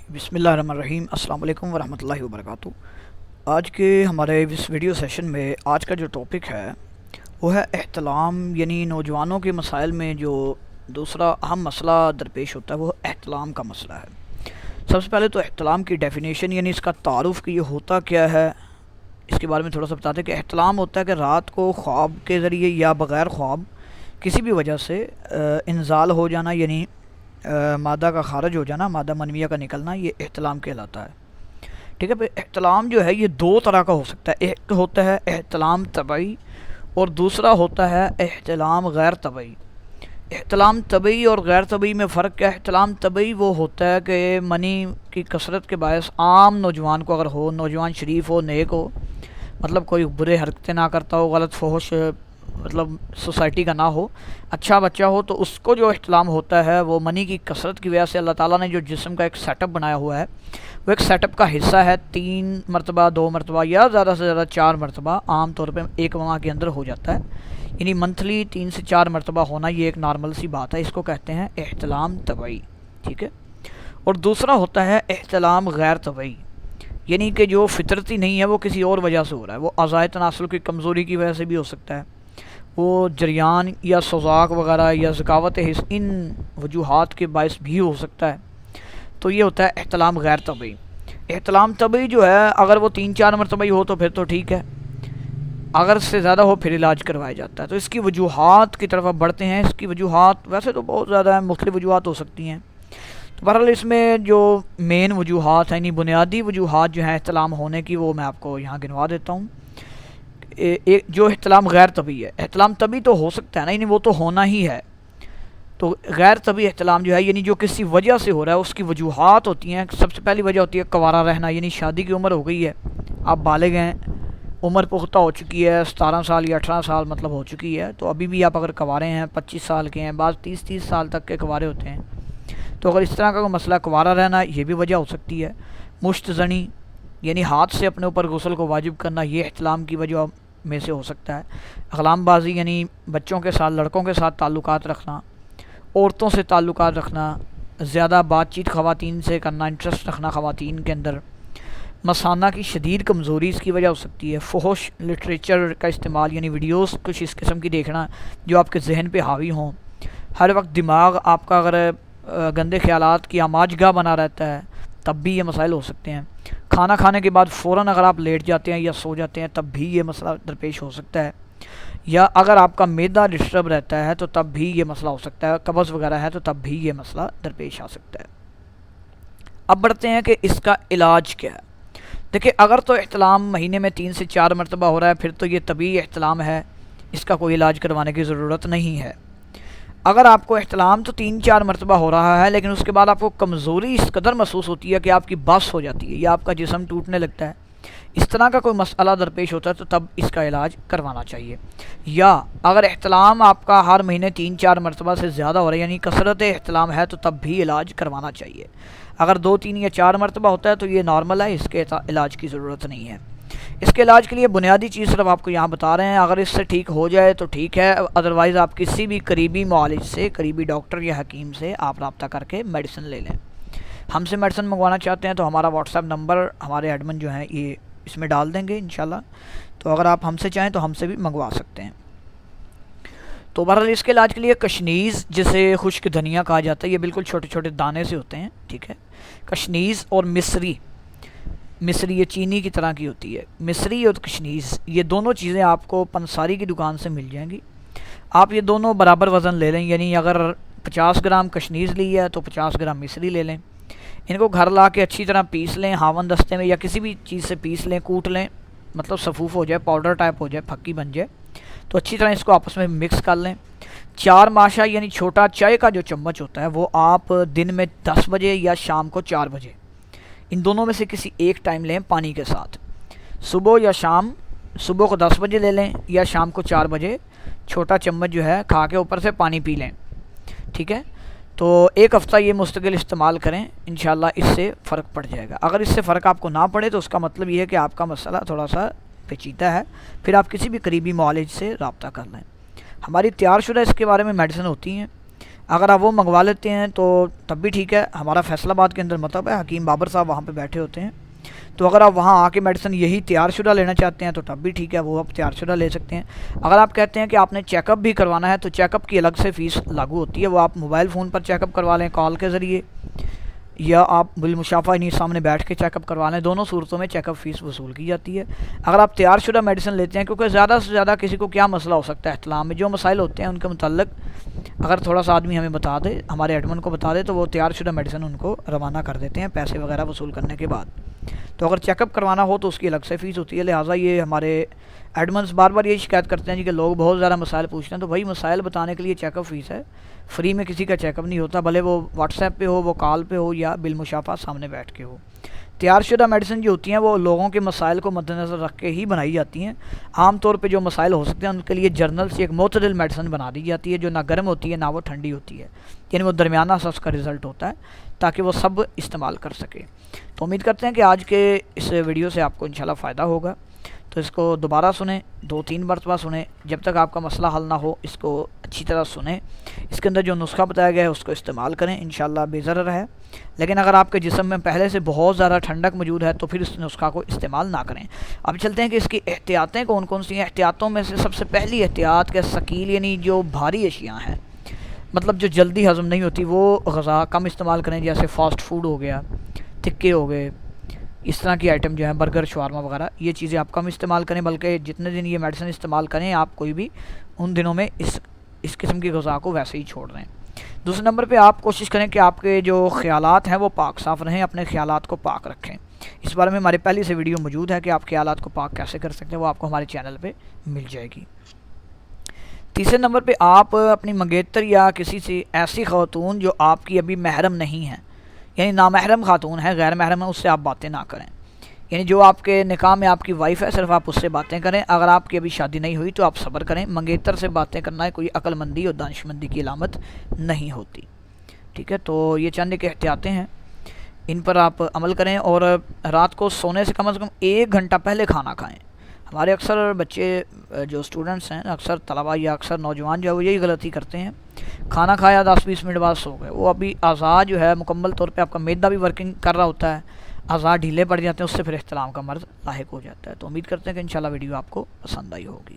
بسم اللہ الرحمن الرحیم۔ السلام علیکم ورحمۃ اللہ وبرکاتہ۔ آج کے ہمارے اس ویڈیو سیشن میں آج کا جو ٹاپک ہے وہ ہے احتلام، یعنی نوجوانوں کے مسائل میں جو دوسرا اہم مسئلہ درپیش ہوتا ہے وہ احتلام کا مسئلہ ہے۔ سب سے پہلے تو احتلام کی ڈیفینیشن یعنی اس کا تعارف کہ یہ ہوتا کیا ہے، اس کے بارے میں تھوڑا سا بتاتے ہیں کہ احتلام ہوتا ہے کہ رات کو خواب کے ذریعے یا بغیر خواب کسی بھی وجہ سے انزال ہو جانا، یعنی مادہ کا خارج ہو جانا، مادہ منویہ کا نکلنا، یہ احتلام کہلاتا ہے۔ ٹھیک ہے، پھر احتلام جو ہے یہ دو طرح کا ہو سکتا ہے۔ ایک ہوتا ہے احتلام طبعی اور دوسرا ہوتا ہے احتلام غیر طبعی۔ احتلام طبعی اور غیر طبعی میں فرق کیا ہے؟ احتلام طبعی وہ ہوتا ہے کہ منی کی کثرت کے باعث عام نوجوان کو اگر ہو، نوجوان شریف ہو، نیک ہو، مطلب کوئی برے حرکتیں نہ کرتا ہو، غلط فحش مطلب سوسائٹی کا نہ ہو، اچھا بچہ ہو، تو اس کو جو احتلام ہوتا ہے وہ منی کی کثرت کی وجہ سے اللہ تعالیٰ نے جو جسم کا ایک سیٹ اپ بنایا ہوا ہے وہ ایک سیٹ اپ کا حصہ ہے، 3 مرتبہ 2 مرتبہ یا زیادہ سے زیادہ 4 مرتبہ عام طور پہ ایک ماہ کے اندر ہو جاتا ہے، یعنی منتھلی 3 سے 4 مرتبہ ہونا یہ ایک نارمل سی بات ہے، اس کو کہتے ہیں احتلام طبعی۔ ٹھیک ہے، اور دوسرا ہوتا ہے احتلام غیر طبعی، یعنی کہ جو فطرتی نہیں ہے، وہ کسی اور وجہ سے ہو رہا ہے، وہ اعضائے تناسل کی کمزوری کی وجہ سے بھی ہو سکتا ہے، وہ جریان یا سوزاک وغیرہ یا ذکاوت حس ان وجوہات کے باعث بھی ہو سکتا ہے، تو یہ ہوتا ہے احتلام غیر طبعی۔ احتلام طبعی جو ہے اگر وہ 3-4 مرتبہ ہی ہو تو پھر تو ٹھیک ہے، اگر اس سے زیادہ ہو پھر علاج کروایا جاتا ہے۔ تو اس کی وجوہات کی طرف اب بڑھتے ہیں۔ اس کی وجوہات ویسے تو بہت زیادہ ہیں، مختلف وجوہات ہو سکتی ہیں، تو بہرحال اس میں جو مین وجوہات ہیں، یعنی بنیادی وجوہات جو ہیں احتلام ہونے کی، وہ میں آپ کو یہاں گنوا دیتا ہوں۔ جو احتلام غیر طبعی ہے، احتلام طبعی تو ہو سکتا ہے نا، یعنی وہ تو ہونا ہی ہے، تو غیر طبعی احتلام جو ہے یعنی جو کسی وجہ سے ہو رہا ہے، اس کی وجوہات ہوتی ہیں۔ سب سے پہلی وجہ ہوتی ہے کنوارا رہنا، یعنی شادی کی عمر ہو گئی ہے، آپ بالغ ہیں، عمر پختہ ہو چکی ہے، 17 سال یا 18 سال مطلب ہو چکی ہے، تو ابھی بھی آپ اگر کنوارے ہیں، 25 سال کے ہیں، بعض 30 سال تک کے کنوارے ہوتے ہیں، تو اگر اس طرح کا کوئی مسئلہ کنوارا رہنا، یہ بھی وجہ ہو سکتی ہے۔ مشت زنی یعنی ہاتھ سے اپنے اوپر غسل کو واجب کرنا، یہ احتلام کی وجہ میں سے ہو سکتا ہے۔ اغلام بازی یعنی بچوں کے ساتھ، لڑکوں کے ساتھ تعلقات رکھنا، عورتوں سے تعلقات رکھنا، زیادہ بات چیت خواتین سے کرنا، انٹرسٹ رکھنا خواتین کے اندر، مثانہ کی شدید کمزوری اس کی وجہ ہو سکتی ہے۔ فحش لٹریچر کا استعمال، یعنی ویڈیوز کچھ اس قسم کی دیکھنا جو آپ کے ذہن پہ حاوی ہوں، ہر وقت دماغ آپ کا اگر گندے خیالات کی آماج گاہ بنا رہتا ہے تب بھی یہ مسائل ہو سکتے ہیں۔ کھانا کھانے کے بعد فوراً اگر آپ لیٹ جاتے ہیں یا سو جاتے ہیں تب بھی یہ مسئلہ درپیش ہو سکتا ہے، یا اگر آپ کا معدہ ڈسٹرب رہتا ہے تو تب بھی یہ مسئلہ ہو سکتا ہے، قبض وغیرہ ہے تو تب بھی یہ مسئلہ درپیش آ سکتا ہے۔ اب بڑھتے ہیں کہ اس کا علاج کیا ہے۔ دیکھیں، اگر تو احتلام مہینے میں 3 سے 4 مرتبہ ہو رہا ہے پھر تو یہ طبیعی احتلام ہے، اس کا کوئی علاج کروانے کی ضرورت نہیں ہے۔ اگر آپ کو احتلام تو 3-4 مرتبہ ہو رہا ہے لیکن اس کے بعد آپ کو کمزوری اس قدر محسوس ہوتی ہے کہ آپ کی بس ہو جاتی ہے یا آپ کا جسم ٹوٹنے لگتا ہے، اس طرح کا کوئی مسئلہ درپیش ہوتا ہے تو تب اس کا علاج کروانا چاہیے۔ یا اگر احتلام آپ کا ہر مہینے 3-4 مرتبہ سے زیادہ ہو رہا ہے، یعنی کثرت احتلام ہے، تو تب بھی علاج کروانا چاہیے۔ اگر 2، 3 یا 4 مرتبہ ہوتا ہے تو یہ نارمل ہے، اس کے علاج کی ضرورت نہیں ہے۔ اس کے علاج کے لیے بنیادی چیز صرف آپ کو یہاں بتا رہے ہیں، اگر اس سے ٹھیک ہو جائے تو ٹھیک ہے، ادروائز آپ کسی بھی قریبی معالج سے، قریبی ڈاکٹر یا حکیم سے آپ رابطہ کر کے میڈیسن لے لیں۔ ہم سے میڈیسن منگوانا چاہتے ہیں تو ہمارا واٹس ایپ نمبر ہمارے ایڈمن جو ہیں یہ اس میں ڈال دیں گے انشاءاللہ، تو اگر آپ ہم سے چاہیں تو ہم سے بھی منگوا سکتے ہیں۔ تو بہرحال اس کے علاج کے لیے کشنیز، جسے خشک دھنیا کہا جاتا ہے، یہ بالکل چھوٹے چھوٹے دانے سے ہوتے ہیں، ٹھیک ہے، کشنیز اور مصری یہ چینی کی طرح کی ہوتی ہے، مصری اور کشنیز، یہ دونوں چیزیں آپ کو پنساری کی دکان سے مل جائیں گی۔ آپ یہ دونوں برابر وزن لے لیں، یعنی اگر 50 گرام کشنیز لی ہے تو 50 گرام مصری لے لیں، ان کو گھر لا کے اچھی طرح پیس لیں، ہاون دستے میں یا کسی بھی چیز سے پیس لیں، کوٹ لیں، مطلب صفوف ہو جائے، پاؤڈر ٹائپ ہو جائے، پھکی بن جائے، تو اچھی طرح اس کو آپس میں مکس کر لیں۔ 4 ماشا یعنی چھوٹا چائے کا جو چمچ ہوتا ہے وہ آپ دن میں 10 بجے یا شام کو 4 بجے، ان دونوں میں سے کسی ایک ٹائم لیں پانی کے ساتھ، صبح یا شام، صبح کو 10 بجے لے لیں یا شام کو 4 بجے چھوٹا چمچ جو ہے کھا کے اوپر سے پانی پی لیں، ٹھیک ہے۔ تو 1 ہفتہ یہ مستقل استعمال کریں، انشاءاللہ اس سے فرق پڑ جائے گا۔ اگر اس سے فرق آپ کو نہ پڑے تو اس کا مطلب یہ ہے کہ آپ کا مسئلہ تھوڑا سا پیچیدہ ہے، پھر آپ کسی بھی قریبی معالج سے رابطہ کر لیں۔ ہماری تیار شدہ اس کے بارے میں میڈیسن ہوتی ہیں، اگر آپ وہ منگوا لیتے ہیں تو تب بھی ٹھیک ہے. ہمارا فیصل آباد کے اندر مطلب ہے حکیم بابر صاحب وہاں پہ بیٹھے ہوتے ہیں. تو اگر آپ وہاں آ کے میڈیسن یہی تیار شدہ لینا چاہتے ہیں تو تب بھی ٹھیک ہے, وہ آپ تیار شدہ لے سکتے ہیں. اگر آپ کہتے ہیں کہ آپ نے چیک اپ بھی کروانا ہے تو چیک اپ کی الگ سے فیس لاگو ہوتی ہے. وہ آپ موبائل فون پر چیک اپ کروا لیں کال کے ذریعے, یا آپ بالمشافہ انہیں سامنے بیٹھ کے چیک اپ کروا لیں. دونوں صورتوں میں چیک اپ فیس وصول کی جاتی ہے. اگر آپ تیار شدہ میڈیسن لیتے ہیں, کیونکہ زیادہ سے زیادہ کسی کو کیا مسئلہ ہو سکتا ہے احتلام میں, جو مسائل ہوتے ہیں ان کے متعلق اگر تھوڑا سا آدمی ہمیں بتا دے, ہمارے ایڈمن کو بتا دے, تو وہ تیار شدہ میڈیسن ان کو روانہ کر دیتے ہیں پیسے وغیرہ وصول کرنے کے بعد. تو اگر چیک اپ کروانا ہو تو اس کی الگ سے فیس ہوتی ہے. لہٰذا یہ ہمارے ایڈمنس بار بار یہی شکایت کرتے ہیں جی کہ لوگ بہت زیادہ مسائل پوچھتے ہیں. تو بھائی مسائل بتانے کے لیے چیک اپ فیس ہے, فری میں کسی کا چیک اپ نہیں ہوتا, بھلے وہ واٹس ایپ پہ ہو, وہ کال پہ ہو, یا بالمشافہ سامنے بیٹھ کے ہو. تیار شدہ میڈیسن جو ہوتی ہیں وہ لوگوں کے مسائل کو مد نظر رکھ کے ہی بنائی جاتی ہیں. عام طور پہ جو مسائل ہو سکتے ہیں ان کے لیے جرنل سے ایک معتدل میڈیسن بنا دی جاتی ہے, جو نہ گرم ہوتی ہے نہ وہ ٹھنڈی ہوتی ہے, یعنی وہ درمیانہ سا اس کا رزلٹ ہوتا ہے, تاکہ وہ سب استعمال کر سکے. تو امید کرتے ہیں کہ آج کے اس ویڈیو سے آپ کو انشاءاللہ فائدہ ہوگا. تو اس کو دوبارہ سنیں, 2-3 مرتبہ سنیں, جب تک آپ کا مسئلہ حل نہ ہو اس کو اچھی طرح سنیں. اس کے اندر جو نسخہ بتایا گیا ہے اس کو استعمال کریں, انشاءاللہ بے ضرر ہے. لیکن اگر آپ کے جسم میں پہلے سے بہت زیادہ ٹھنڈک موجود ہے تو پھر اس نسخہ کو استعمال نہ کریں. اب چلتے ہیں کہ اس کی احتیاطیں کون کون سی ہیں. احتیاطوں میں سے سب سے پہلی احتیاط کہ ثقیل یعنی جو بھاری اشیاء ہیں, مطلب جو جلدی ہضم نہیں ہوتی, وہ غذا کم استعمال کریں. جیسے فاسٹ فوڈ ہو گیا, تکے ہو گئے, اس طرح کی آئٹم جو ہیں, برگر شاورما وغیرہ, یہ چیزیں آپ کم استعمال کریں. بلکہ جتنے دن یہ میڈیسن استعمال کریں آپ کوئی بھی, ان دنوں میں اس قسم کی غذا کو ویسے ہی چھوڑ دیں. دوسرے نمبر پہ آپ کوشش کریں کہ آپ کے جو خیالات ہیں وہ پاک صاف رہیں, اپنے خیالات کو پاک رکھیں. اس بارے میں ہماری پہلی سے ویڈیو موجود ہے کہ آپ خیالات کو پاک کیسے کر سکتے ہیں, وہ آپ کو ہمارے چینل پہ مل جائے گی. تیسرے نمبر پہ آپ اپنی منگیتر یا کسی سے ایسی خاتون جو آپ کی ابھی محرم نہیں ہیں, یعنی نامحرم خاتون ہے, غیر محرم ہے, اس سے آپ باتیں نہ کریں. یعنی جو آپ کے نکاح میں آپ کی وائف ہے صرف آپ اس سے باتیں کریں. اگر آپ کی ابھی شادی نہیں ہوئی تو آپ صبر کریں. منگیتر سے باتیں کرنا کوئی عقل مندی اور دانش مندی کی علامت نہیں ہوتی. ٹھیک ہے, تو یہ چند ایک احتیاطیں ہیں, ان پر آپ عمل کریں. اور رات کو سونے سے کم 1 گھنٹہ پہلے کھانا کھائیں. ہمارے اکثر بچے جو اسٹوڈنٹس ہیں, اکثر طلباء یا اکثر نوجوان جو ہے وہ یہی غلطی کرتے ہیں, کھانا کھایا 10-20 منٹ بعد سو گئے. وہ ابھی اعضاء جو ہے مکمل طور پہ آپ کا معدہ بھی ورکنگ کر رہا ہوتا ہے, اعضاء ڈھیلے پڑ جاتے ہیں, اس سے پھر احتلام کا مرض لاحق ہو جاتا ہے. تو امید کرتے ہیں کہ انشاءاللہ ویڈیو آپ کو پسند آئی ہوگی.